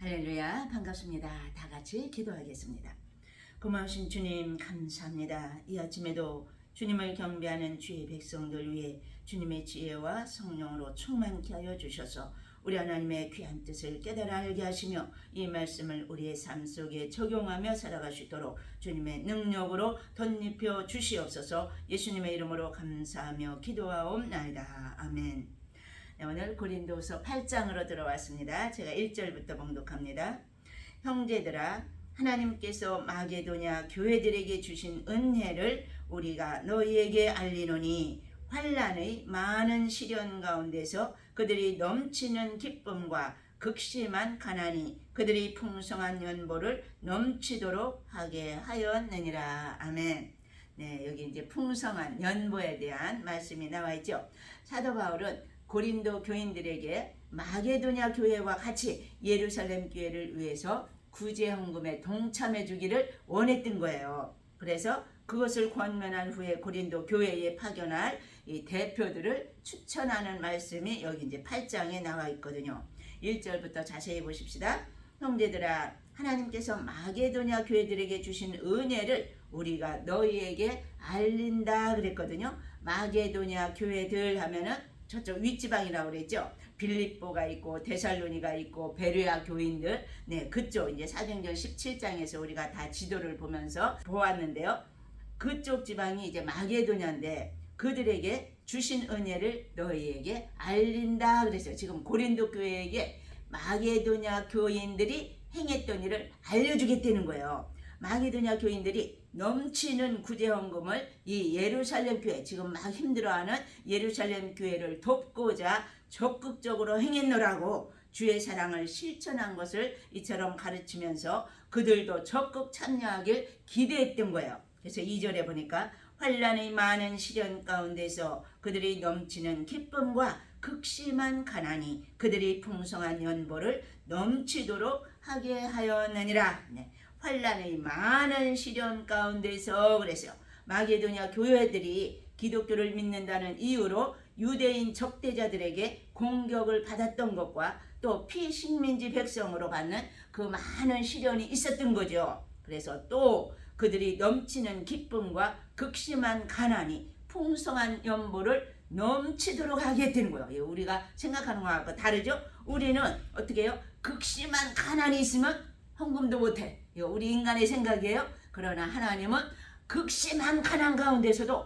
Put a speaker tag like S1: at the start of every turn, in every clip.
S1: 할렐루야, 반갑습니다. 다 같이 기도하겠습니다. 고마우신 주님 감사합니다. 이 아침에도 주님을 경배하는 주의 백성들 위해 주님의 지혜와 성령으로 충만케 하여 주셔서 우리 하나님의 귀한 뜻을 깨달아 알게 하시며 이 말씀을 우리의 삶 속에 적용하며 살아갈 수 있도록 주님의 능력으로 덧입혀 주시옵소서. 예수님의 이름으로 감사하며 기도하옵나이다. 아멘. 오늘 고린도서 8장으로 들어왔습니다. 제가 1절부터 봉독합니다. 형제들아, 하나님께서 마게도냐 교회들에게 주신 은혜를 우리가 너희에게 알리노니 환난의 많은 시련 가운데서 그들이 넘치는 기쁨과 극심한 가난이 그들이 풍성한 연보를 넘치도록 하게 하였느니라. 아멘. 네, 여기 이제 풍성한 연보에 대한 말씀이 나와 있죠. 사도 바울은 고린도 교인들에게 마게도냐 교회와 같이 예루살렘 교회를 위해서 구제 헌금에 동참해 주기를 원했던 거예요. 그래서 그것을 권면한 후에 고린도 교회에 파견할 이 대표들을 추천하는 말씀이 여기 이제 8장에 나와 있거든요. 1절부터 자세히 보십시다. 형제들아, 하나님께서 마게도냐 교회들에게 주신 은혜를 우리가 너희에게 알린다 그랬거든요. 마게도냐 교회들 하면은 저쪽 윗지방이라고 그랬죠. 빌립보가 있고 데살로니가 있고 베레아 교인들, 네, 그쪽 이제 사도행전 17장에서 우리가 다 지도를 보면서 보았는데요. 그쪽 지방이 이제 마게도냐인데 그들에게 주신 은혜를 너희에게 알린다 그랬어요. 지금 고린도 교회에게 마게도냐 교인들이 행했던 일을 알려주겠다는 거예요. 마게도냐 교인들이 넘치는 구제헌금을 이 예루살렘 교회, 지금 막 힘들어하는 예루살렘 교회를 돕고자 적극적으로 행했노라고 주의 사랑을 실천한 것을 이처럼 가르치면서 그들도 적극 참여하길 기대했던 거예요. 그래서 2절에 보니까 환난의 많은 시련 가운데서 그들이 넘치는 기쁨과 극심한 가난이 그들이 풍성한 연보를 넘치도록 하게 하였느니라. 네. 환난의 많은 시련 가운데서 그랬어요. 마게도냐 교회들이 기독교를 믿는다는 이유로 유대인 적대자들에게 공격을 받았던 것과 또 피식민지 백성으로 받는 그 많은 시련이 있었던 거죠. 그래서 또 그들이 넘치는 기쁨과 극심한 가난이 풍성한 연보를 넘치도록 하게 되는 거예요. 우리가 생각하는 거하고 다르죠? 우리는 어떻게 해요? 극심한 가난이 있으면 헌금도 못해. 이거 우리 인간의 생각이에요. 그러나 하나님은 극심한 가난 가운데서도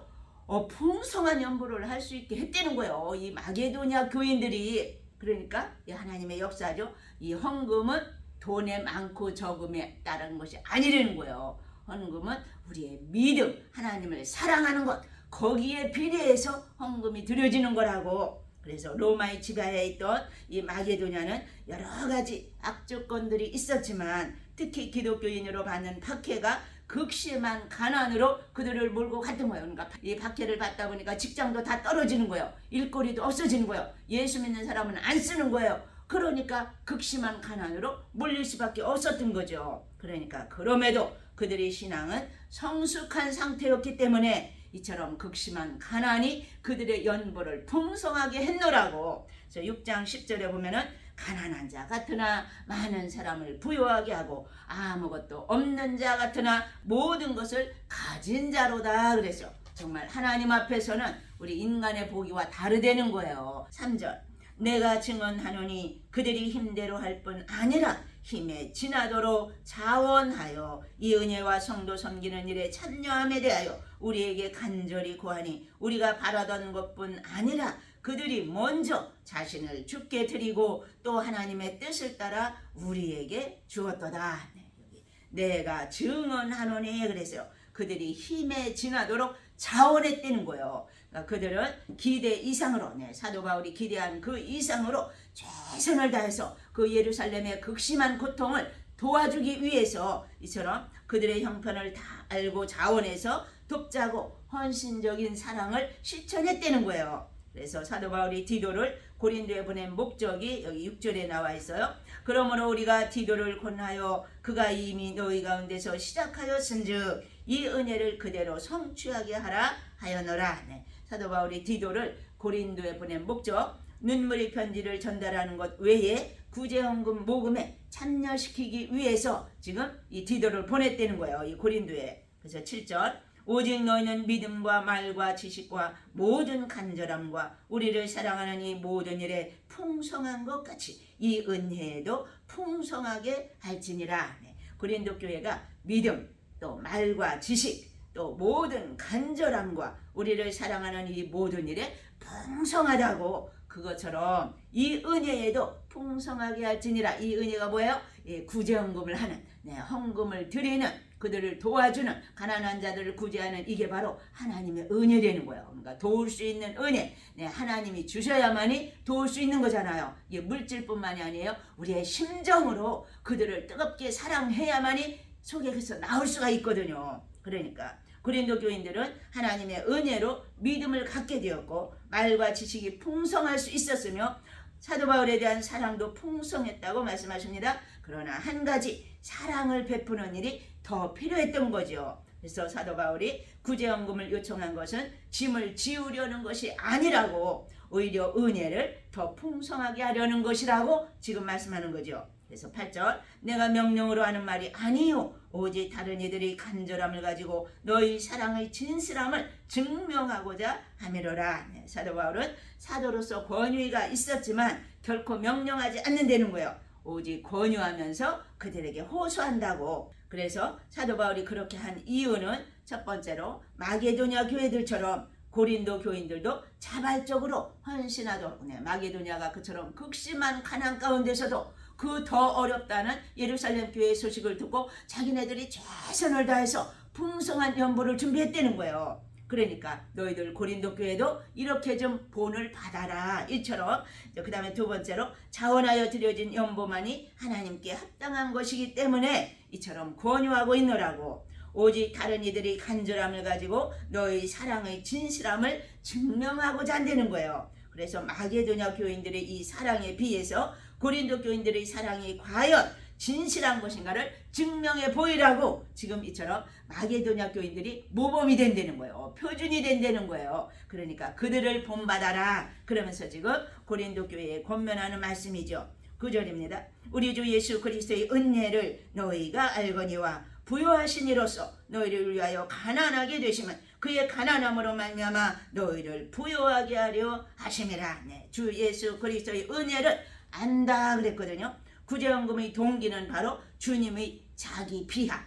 S1: 풍성한 연보를 할 수 있게 했다는 거예요. 이 마게도냐 교인들이. 그러니까 이 하나님의 역사죠. 이 헌금은 돈에 많고 적음에 따른 것이 아니라는 거예요. 헌금은 우리의 믿음, 하나님을 사랑하는 것, 거기에 비례해서 헌금이 드려지는 거라고. 그래서 로마의 지배하에 있던 이 마게도냐는 여러 가지 악조건들이 있었지만 특히 기독교인으로 받는 박해가 극심한 가난으로 그들을 몰고 갔던 거예요. 그러니까 이 박해를 받다 보니까 직장도 다 떨어지는 거예요. 일거리도 없어지는 거예요. 예수 믿는 사람은 안 쓰는 거예요. 그러니까 극심한 가난으로 몰릴 수밖에 없었던 거죠. 그러니까 그럼에도 그들의 신앙은 성숙한 상태였기 때문에 이처럼 극심한 가난이 그들의 연보를 풍성하게 했노라고. 그래서 6장 10절에 보면은 가난한 자 같으나 많은 사람을 부유하게 하고 아무것도 없는 자 같으나 모든 것을 가진 자로다 그랬죠. 정말 하나님 앞에서는 우리 인간의 보기와 다르다는 거예요. 3절 내가 증언하노니 그들이 힘대로 할 뿐 아니라 힘에 지나도록 자원하여 이 은혜와 성도 섬기는 일에 참여함에 대하여 우리에게 간절히 구하니 우리가 바라던 것뿐 아니라 그들이 먼저 자신을 주께 드리고 또 하나님의 뜻을 따라 우리에게 주었도다. 네, 여기 내가 증언하노니 그래서요. 그들이 힘에 지나도록 자원했다는 거예요. 그러니까 그들은 기대 이상으로, 사도 바울이 기대한 그 이상으로 최선을 다해서 그 예루살렘의 극심한 고통을 도와주기 위해서 이처럼 그들의 형편을 다 알고 자원해서 돕자고 헌신적인 사랑을 실천했다는 거예요. 그래서 사도 바울이 디도를 고린도에 보낸 목적이 여기 6절에 나와 있어요. 그러므로 우리가 디도를 권하여 그가 이미 너희 가운데서 시작하였은즉 이 은혜를 그대로 성취하게 하라 하여노라. 네. 사도 바울이 디도를 고린도에 보낸 목적, 눈물의 편지를 전달하는 것 외에 구제헌금 모금에 참여시키기 위해서 지금 이 디도를 보냈다는 거예요. 이 고린도에. 그래서 7절 오직 너희는 믿음과 말과 지식과 모든 간절함과 우리를 사랑하는 이 모든 일에 풍성한 것 같이 이 은혜에도 풍성하게 할지니라. 고린도 교회가 믿음 또 말과 지식 또 모든 간절함과 우리를 사랑하는 이 모든 일에 풍성하다고 그것처럼 이 은혜에도 풍성하게 할지니라. 이 은혜가 뭐예요? 구제헌금을 하는 헌금을 드리는 그들을 도와주는 가난한 자들을 구제하는 이게 바로 하나님의 은혜라는 거예요. 그러니까 도울 수 있는 은혜. 하나님이 주셔야만이 도울 수 있는 거잖아요. 이게 물질뿐만이 아니에요. 우리의 심정으로 그들을 뜨겁게 사랑해야만이 속에서 나올 수가 있거든요. 그러니까 고린도 교인들은 하나님의 은혜로 믿음을 갖게 되었고 말과 지식이 풍성할 수 있었으며 사도 바울에 대한 사랑도 풍성했다고 말씀하십니다. 그러나 한 가지 사랑을 베푸는 일이 더 필요했던 거죠. 그래서 사도 바울이 구제헌금을 요청한 것은 짐을 지우려는 것이 아니라고 오히려 은혜를 더 풍성하게 하려는 것이라고 지금 말씀하는 거죠. 그래서 8절 내가 명령으로 하는 말이 아니요 오직 다른 이들이 간절함을 가지고 너희 사랑의 진실함을 증명하고자 함이로라. 사도 바울은 사도로서 권위가 있었지만 결코 명령하지 않는다는 거예요. 오직 권유하면서 그들에게 호소한다고. 그래서 사도 바울이 그렇게 한 이유는 첫 번째로 마게도냐 교회들처럼 고린도 교인들도 자발적으로 헌신하도록 마게도냐가 그처럼 극심한 가난 가운데서도 그 더 어렵다는 예루살렘 교회의 소식을 듣고 자기네들이 최선을 다해서 풍성한 연보를 준비했다는 거예요. 그러니까 너희들 고린도 교회도 이렇게 좀 본을 받아라. 이처럼 그 다음에 두 번째로 자원하여 드려진 연보만이 하나님께 합당한 것이기 때문에 이처럼 권유하고 있노라고. 오직 다른 이들이 간절함을 가지고 너희 사랑의 진실함을 증명하고자 한다는 거예요. 그래서 마게도냐 교인들의 이 사랑에 비해서 고린도 교인들의 사랑이 과연 진실한 것인가를 증명해 보이라고 지금 이처럼 마게도냐 교인들이 모범이 된다는 거예요. 표준이 된다는 거예요. 그러니까 그들을 본받아라. 그러면서 지금 고린도 교회에 권면하는 말씀이죠. 9절입니다. 우리 주 예수 그리스도의 은혜를 너희가 알거니와 부요하신 이로써 너희를 위하여 가난하게 되시면 그의 가난함으로 말미암아 너희를 부요하게 하려 하심이라. 주 예수 그리스도의 은혜를 안다 그랬거든요. 구제헌금의 동기는 바로 주님의 자기 비하,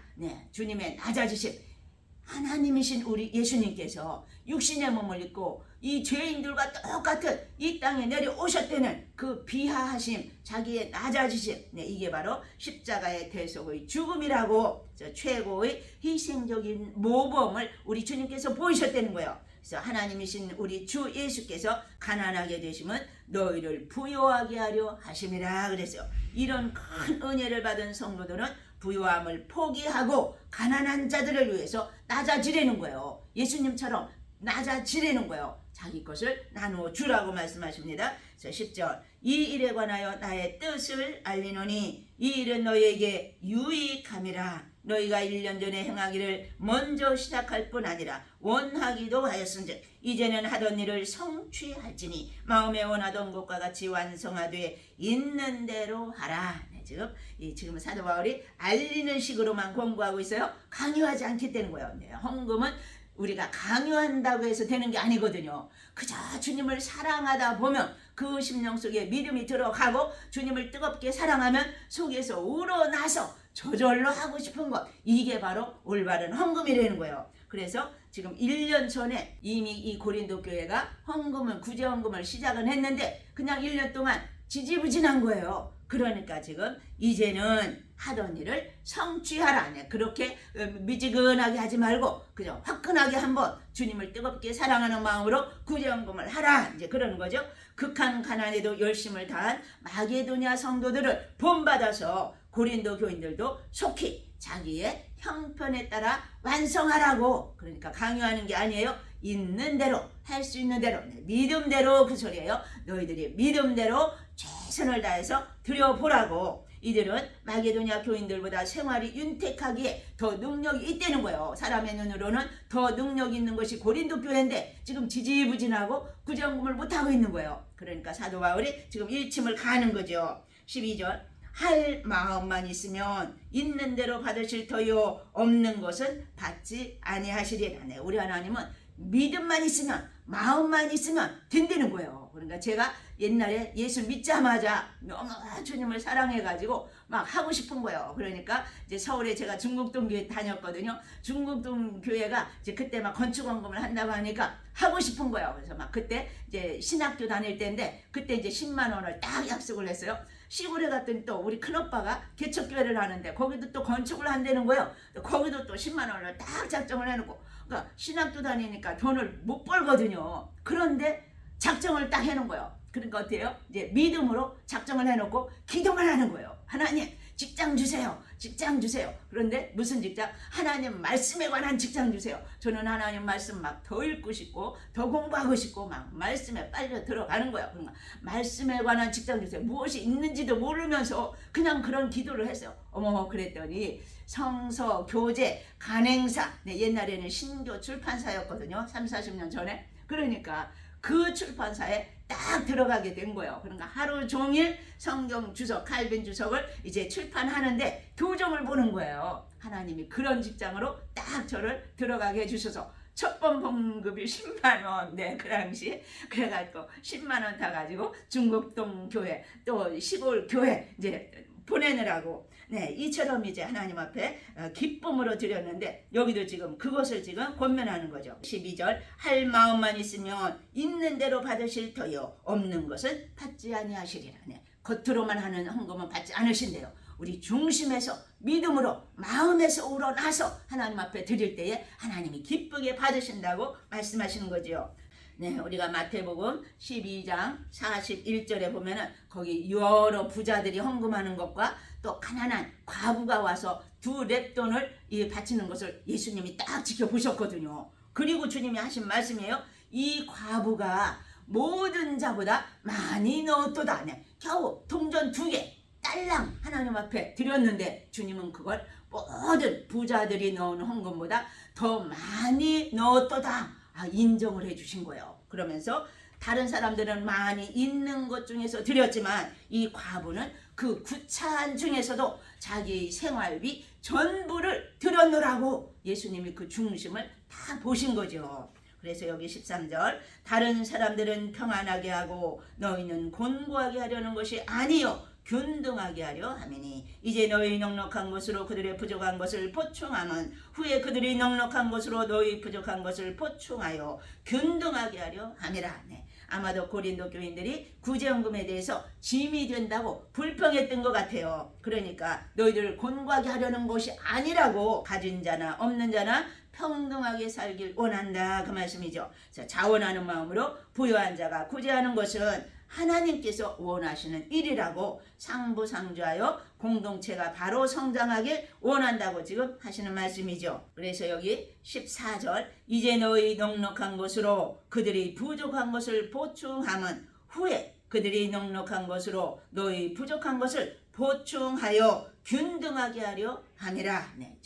S1: 주님의 낮아지심. 하나님이신 우리 예수님께서 육신의 몸을 입고 이 죄인들과 똑같은 이 땅에 내려오셨다는 그 비하하심, 자기의 낮아지심, 이게 바로 십자가의 대속의 죽음이라고 최고의 희생적인 모범을 우리 주님께서 보이셨다는 거예요. 그래서 하나님이신 우리 주 예수께서 가난하게 되시면 너희를 부요하게 하려 하심이라 그랬어요. 이런 큰 은혜를 받은 성도들은 부요함을 포기하고 가난한 자들을 위해서 낮아지려는 거예요. 예수님처럼 낮아지려는 거예요. 자기 것을 나누어 주라고 말씀하십니다. 10절 이 일에 관하여 나의 뜻을 알리노니 이 일은 너희에게 유익함이라. 너희가 1년 전에 행하기를 먼저 시작할 뿐 아니라 원하기도 하였은즉 이제는 하던 일을 성취할지니 마음에 원하던 것과 같이 완성하되 있는 대로 하라. 지금 사도 바울이 알리는 식으로만 권고하고 있어요. 강요하지 않겠다는 거예요. 헌금은 우리가 강요한다고 해서 되는 게 아니거든요. 그저 주님을 사랑하다 보면 그 심령 속에 믿음이 들어가고 주님을 뜨겁게 사랑하면 속에서 우러나서 저절로 하고 싶은 것, 이게 바로 올바른 헌금이라는 거예요. 그래서 지금 1년 전에 이미 이 고린도 교회가 헌금을 구제헌금을 시작은 했는데 그냥 1년 동안 지지부진한 거예요. 그러니까 지금 이제는 하던 일을 성취하라. 그렇게 미지근하게 하지 말고 그죠? 화끈하게 한번 주님을 뜨겁게 사랑하는 마음으로 구제헌금을 하라. 이제 그러는 거죠. 극한 가난에도 열심을 다한 마게도냐 성도들을 본받아서 고린도 교인들도 속히 자기의 형편에 따라 완성하라고. 그러니까 강요하는 게 아니에요. 있는 대로 할 수 있는 대로 믿음대로 그 소리예요. 너희들이 믿음대로 최선을 다해서 드려보라고. 이들은 마게도냐 교인들보다 생활이 윤택하기에 더 능력이 있다는 거예요. 사람의 눈으로는 더 능력 있는 것이 고린도 교회인데 지금 지지부진하고 구제헌금을 못하고 있는 거예요. 그러니까 사도 바울이 지금 일침을 가는 거죠. 12절 할 마음만 있으면 있는 대로 받으실 터요 없는 것은 받지 아니하시리라. 네, 우리 하나님은 믿음만 있으면 마음만 있으면 된다는 거예요. 그러니까 제가 옛날에 예수 믿자마자 너무 주님을 사랑해가지고 막 하고 싶은 거예요. 그러니까 이제 서울에 제가 중국동 교회 다녔거든요. 중국동 교회가 이제 그때 막 건축원금을 한다고 하니까 하고 싶은 거예요. 그래서 막 그때 이제 신학교 다닐 때인데 그때 이제 10만 원을 딱 약속을 했어요. 시골에 갔더니 또 우리 큰오빠가 개척교회를 하는데 거기도 또 건축을 한다는 거예요. 거기도 또 10만 원을 딱 작정을 해놓고, 그러니까 신학교 다니니까 돈을 못 벌거든요. 그런데 작정을 딱 해놓은 거예요. 그러니까 어때요? 이제 믿음으로 작정을 해놓고 기도만 하는 거예요. 하나님 직장 주세요. 직장 주세요. 그런데 무슨 직장? 하나님 말씀에 관한 직장 주세요. 저는 하나님 말씀 막 더 읽고 싶고 더 공부하고 싶고 막 말씀에 빨려 들어가는 거예요. 그러니까 말씀에 관한 직장 주세요. 무엇이 있는지도 모르면서 그냥 그런 기도를 했어요. 어머, 그랬더니 성서, 교재, 간행사, 네, 옛날에는 신교 출판사였거든요. 30-40년 전에. 그러니까 그 출판사에 딱 들어가게 된 거예요. 그러니까 하루 종일 성경 주석, 칼빈 주석을 이제 출판하는데 교정을 보는 거예요. 하나님이 그런 직장으로 딱 저를 들어가게 해주셔서 첫 번 봉급이 10만 원, 네, 그 당시 그래가지고 10만 원 다 가지고 중국동 교회 또 시골 교회 이제 보내느라고, 네, 이처럼 이제 하나님 앞에 기쁨으로 드렸는데 여기도 지금 그것을 지금 권면하는 거죠. 12절 할 마음만 있으면 있는 대로 받으실 터요 없는 것은 받지 아니하시리라. 네, 겉으로만 하는 헌금은 받지 않으신대요. 우리 중심에서 믿음으로 마음에서 우러나서 하나님 앞에 드릴 때에 하나님이 기쁘게 받으신다고 말씀하시는 거죠. 네, 우리가 마태복음 12장 41절에 보면은 거기 여러 부자들이 헌금하는 것과 또 가난한 과부가 와서 2렙돈을 바치는 것을 예수님이 딱 지켜보셨거든요. 그리고 주님이 하신 말씀이에요. 이 과부가 모든 자보다 많이 넣었도다. 네, 겨우 동전 2개 딸랑 하나님 앞에 드렸는데 주님은 그걸 모든 부자들이 넣은 헌금보다 더 많이 넣었도다. 인정을 해주신 거예요. 그러면서 다른 사람들은 많이 있는 것 중에서 드렸지만 이 과부는 그 구차한 중에서도 자기 생활비 전부를 드렸노라고 예수님이 그 중심을 다 보신 거죠. 그래서 여기 13절 다른 사람들은 평안하게 하고 너희는 곤고하게 하려는 것이 아니요 균등하게 하려 하미니 이제 너희 넉넉한 것으로 그들의 부족한 것을 보충하면 후에 그들이 넉넉한 것으로 너희 부족한 것을 보충하여 균등하게 하려 함이라. 네. 아마도 고린도 교인들이 구제헌금에 대해서 짐이 된다고 불평했던 것 같아요. 그러니까 너희들 곤고하게 하려는 것이 아니라고 가진 자나 없는 자나 평등하게 살길 원한다, 그 말씀이죠. 그래서 자원하는 마음으로 부유한 자가 구제하는 것은 하나님께서 원하시는 일이라고 상부상조하여 공동체가 바로 성장하길 원한다고 지금 하시는 말씀이죠. 그래서 여기 14절 이제 너희 넉넉한 것으로 그들이 부족한 것을 보충하면 후에 그들이 넉넉한 것으로 너희 부족한 것을 보충하여 균등하게 하려 함이라. 네,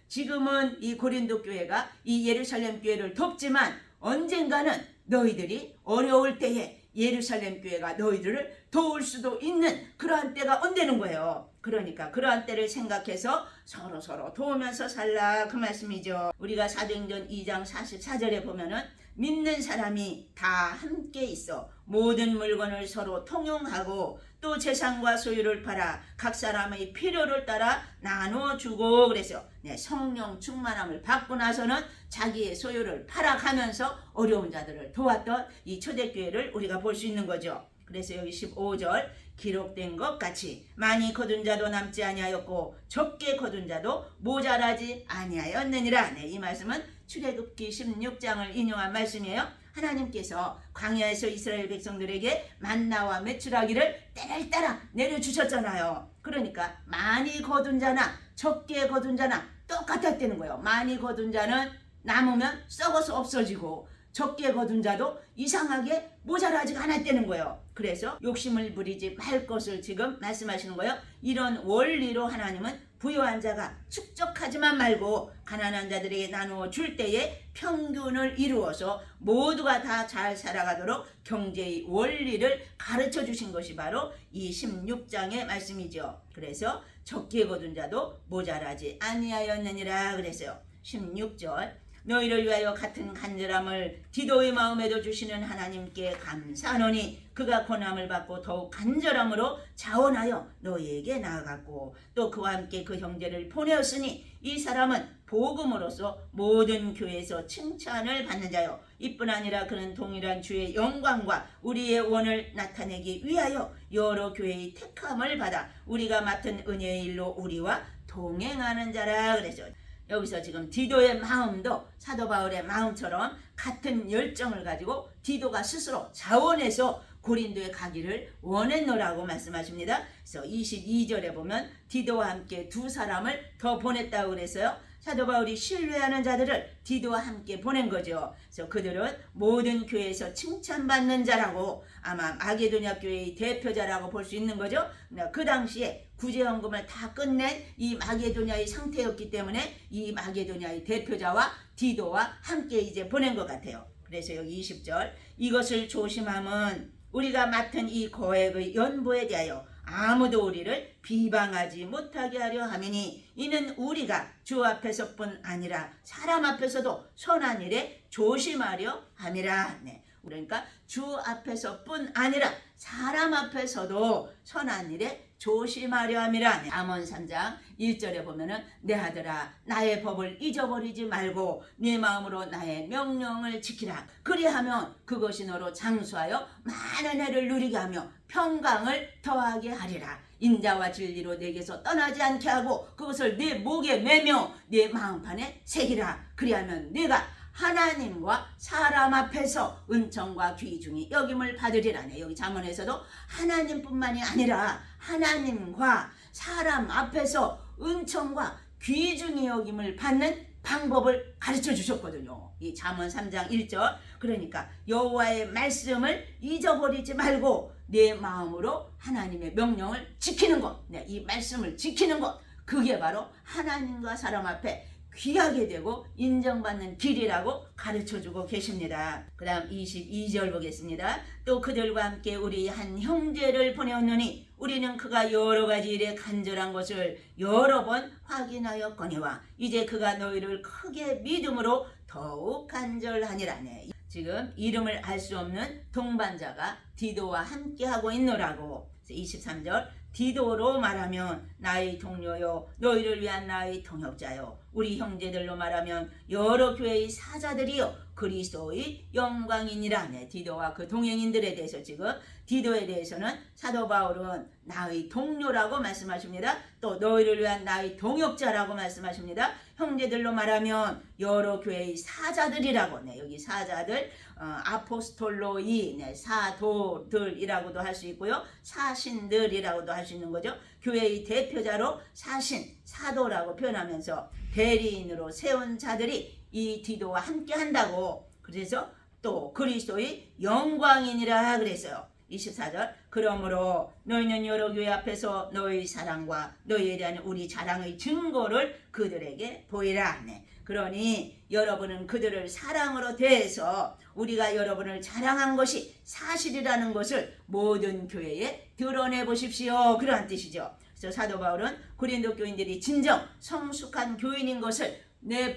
S1: 지금은 이 고린도 교회가 이 예루살렘 교회를 돕지만 언젠가는 너희들이 어려울 때에 예루살렘 교회가 너희들을 도울 수도 있는 그러한 때가 온다는 거예요. 그러니까 그러한 때를 생각해서 서로 도우면서 살라, 그 말씀이죠. 우리가 사도행전 2장 44절에 보면은 믿는 사람이 다 함께 있어 모든 물건을 서로 통용하고 또 재산과 소유를 팔아 각 사람의 필요를 따라 나눠주고, 그래서 성령 충만함을 받고 나서는 자기의 소유를 팔아가면서 어려운 자들을 도왔던 이 초대교회를 우리가 볼 수 있는 거죠. 그래서 여기 15절 기록된 것 같이 많이 거둔 자도 남지 아니하였고 적게 거둔 자도 모자라지 아니하였느니라. 네, 이 말씀은 출애굽기 16장을 인용한 말씀이에요. 하나님께서 광야에서 이스라엘 백성들에게 만나와 메추라기를 때를 따라 내려주셨잖아요. 그러니까 많이 거둔 자나 적게 거둔 자나 똑같았다는 거예요. 많이 거둔 자는 남으면 썩어서 없어지고 적게 거둔 자도 이상하게 모자라지가 않았다는 거예요. 그래서 욕심을 부리지 말 것을 지금 말씀하시는 거예요. 이런 원리로 하나님은 부유한 자가 축적하지만 말고 가난한 자들에게 나누어 줄 때에 평균을 이루어서 모두가 다 잘 살아가도록 경제의 원리를 가르쳐 주신 것이 바로 이 16장의 말씀이죠. 그래서 적게 거둔 자도 모자라지 아니하였느니라 그랬어요. 16절 너희를 위하여 같은 간절함을 디도의 마음에도 주시는 하나님께 감사하노니 그가 고난을 받고 더욱 간절함으로 자원하여 너희에게 나아갔고 또 그와 함께 그 형제를 보내었으니 이 사람은 복음으로서 모든 교회에서 칭찬을 받는 자요 이뿐 아니라 그는 동일한 주의 영광과 우리의 원을 나타내기 위하여 여러 교회의 택함을 받아 우리가 맡은 은혜의 일로 우리와 동행하는 자라 그랬죠. 여기서 지금 디도의 마음도 사도 바울의 마음처럼 같은 열정을 가지고 디도가 스스로 자원해서 고린도에 가기를 원했노라고 말씀하십니다. 그래서 22절에 보면 디도와 함께 두 사람을 더 보냈다고 그래서요. 사도 바울이 신뢰하는 자들을 디도와 함께 보낸 거죠. 그래서 그들은 모든 교회에서 칭찬받는 자라고 아마 마게도냐 교회의 대표자라고 볼 수 있는 거죠. 그 당시에 구제헌금을 다 끝낸 이 마게도냐의 상태였기 때문에 이 마게도냐의 대표자와 디도와 함께 이제 보낸 것 같아요. 그래서 여기 20절 이것을 조심함은 우리가 맡은 이 거액의 연보에 대하여 아무도 우리를 비방하지 못하게 하려 함이니 이는 우리가 주 앞에서뿐 아니라 사람 앞에서도 선한 일에 조심하려 함이라. 네. 그러니까 주 앞에서뿐 아니라 사람 앞에서도 선한 일에 조심하려 함이라. 잠언 3장 1절에 보면은 내 아들아 나의 법을 잊어버리지 말고 네 마음으로 나의 명령을 지키라. 그리하면 그것이 너로 장수하여 많은 해를 누리게 하며 평강을 더하게 하리라. 인자와 진리로 내게서 떠나지 않게 하고 그것을 네 목에 매며 네 마음판에 새기라. 그리하면 네가 하나님과 사람 앞에서 은총과 귀중히 여김을 받으리라네. 여기 잠언에서도 하나님뿐만이 아니라 하나님과 사람 앞에서 은총과 귀중히 여김을 받는 방법을 가르쳐 주셨거든요. 이 잠언 3장 1절. 그러니까 여호와의 말씀을 잊어버리지 말고 내 마음으로 하나님의 명령을 지키는 것. 네, 이 말씀을 지키는 것. 그게 바로 하나님과 사람 앞에 귀하게 되고 인정받는 길이라고 가르쳐주고 계십니다. 그 다음 22절 보겠습니다. 또 그들과 함께 우리 한 형제를 보내었느니 우리는 그가 여러 가지 일에 간절한 것을 여러 번 확인하였거니와 이제 그가 너희를 크게 믿음으로 더욱 간절하니라네. 지금 이름을 알 수 없는 동반자가 디도와 함께 하고 있노라고. 23절 디도로 말하면 나의 동료요 너희를 위한 나의 동역자요 우리 형제들로 말하면 여러 교회의 사자들이요 그리스도의 영광이니라. 네, 디도와 그 동행인들에 대해서 지금 디도에 대해서는 사도 바울은 나의 동료라고 말씀하십니다. 또 너희를 위한 나의 동역자라고 말씀하십니다. 형제들로 말하면 여러 교회의 사자들이라고. 네, 여기 사자들 아포스톨로이 네, 사도들이라고도 할 수 있고요. 사신들이라고도 할 수 있는 거죠. 교회의 대표자로 사신, 사도라고 표현하면서 대리인으로 세운 자들이 이 디도와 함께 한다고. 그래서 또 그리스도의 영광이니라 그랬어요. 24절 그러므로 너희는 여러 교회 앞에서 너희 사랑과 너희에 대한 우리 자랑의 증거를 그들에게 보이라. 네. 그러니 여러분은 그들을 사랑으로 대해서 우리가 여러분을 자랑한 것이 사실이라는 것을 모든 교회에 드러내 보십시오. 그러한 뜻이죠. 그래서 사도 바울은 고린도 교인들이 진정 성숙한 교인인 것을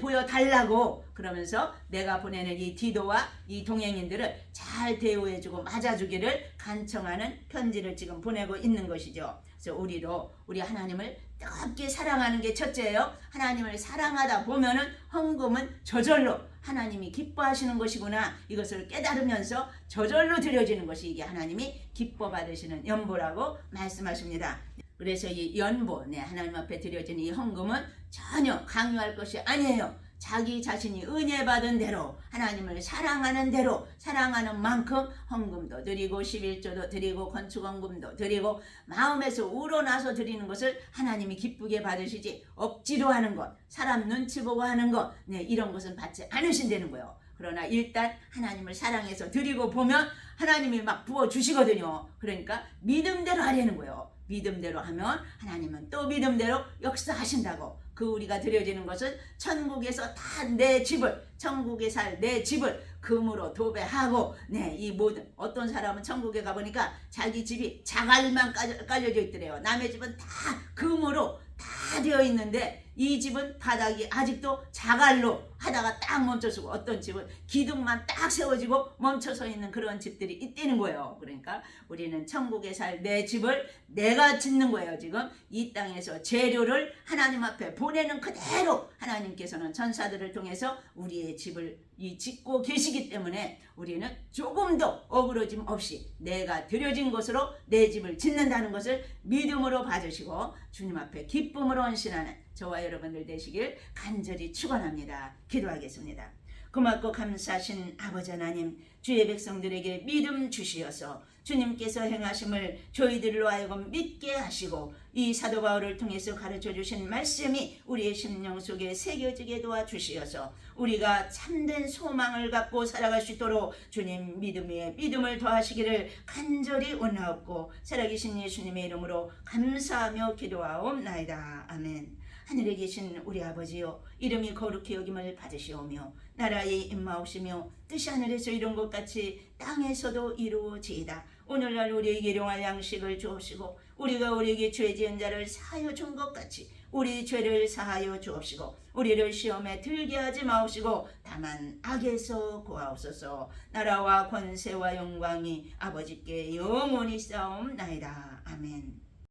S1: 보여달라고 그러면서 내가 보내는 이 디도와 이 동행인들을 잘 대우해주고 맞아주기를 간청하는 편지를 지금 보내고 있는 것이죠. 그래서 우리 하나님을 뜨겁게 사랑하는 게 첫째예요. 하나님을 사랑하다 보면은 헌금은 저절로 하나님이 기뻐하시는 것이구나. 이것을 깨달으면서 저절로 드려지는 것이 이게 하나님이 기뻐 받으시는 연보라고 말씀하십니다. 그래서 이 연보, 하나님 앞에 드려진 이 헌금은 전혀 강요할 것이 아니에요. 자기 자신이 은혜 받은 대로 하나님을 사랑하는 대로 사랑하는 만큼 헌금도 드리고 11조도 드리고 건축헌금도 드리고 마음에서 우러나서 드리는 것을 하나님이 기쁘게 받으시지 억지로 하는 것, 사람 눈치 보고 하는 것 이런 것은 받지 않으신다는 거예요. 그러나 일단 하나님을 사랑해서 드리고 보면 하나님이 막 부어주시거든요. 그러니까 믿음대로 하려는 거예요. 믿음대로 하면 하나님은 또 믿음대로 역사하신다고. 그 우리가 드려지는 것은 천국에서 다 내 집을, 천국에 살 내 집을 금으로 도배하고, 이 모든, 어떤 사람은 천국에 가보니까 자기 집이 자갈만 깔려져 있더래요. 남의 집은 다 금으로 다 되어 있는데 이 집은 바닥이 아직도 자갈로 하다가 딱 멈춰서고, 어떤 집은 기둥만 딱 세워지고 멈춰서 있는 그런 집들이 있다는 거예요. 그러니까 우리는 천국에 살 내 집을 내가 짓는 거예요. 지금 이 땅에서 재료를 하나님 앞에 보내는 그대로 하나님께서는 천사들을 통해서 우리의 집을 짓고 계시기 때문에 우리는 조금도 어그러짐 없이 내가 드려진 것으로 내 집을 짓는다는 것을 믿음으로 봐주시고 주님 앞에 기쁨으로 헌신하는 저와 여러분들 되시길 간절히 축원합니다. 기도하겠습니다. 고맙고 감사하신 아버지 하나님, 주의 백성들에게 믿음 주시어서 주님께서 행하심을 저희들로 하여금 믿게 하시고 이 사도 바울을 통해서 가르쳐 주신 말씀이 우리의 심령 속에 새겨지게 도와주시어서 우리가 참된 소망을 갖고 살아갈 수 있도록 주님 믿음 위에 믿음을 더하시기를 간절히 원하옵고 살아계신 예수님의 이름으로 감사하며 기도하옵나이다. 아멘. 하늘에 계신 우리 아버지여, 이름이 거룩히 여김을 받으시오며 나라의 임마옵시며 뜻이 하늘에서 이룬 것 같이 땅에서도 이루어지이다. 오늘날 우리에게 일용할 양식을 주옵시고 우리가 우리에게 죄 지은 자를 사하여 준 것 같이 우리 죄를 사하여 주옵시고 우리를 시험에 들게 하지 마옵시고 다만 악에서 구하옵소서. 나라와 권세와 영광이 아버지께 영원히 싸움나이다. 아멘.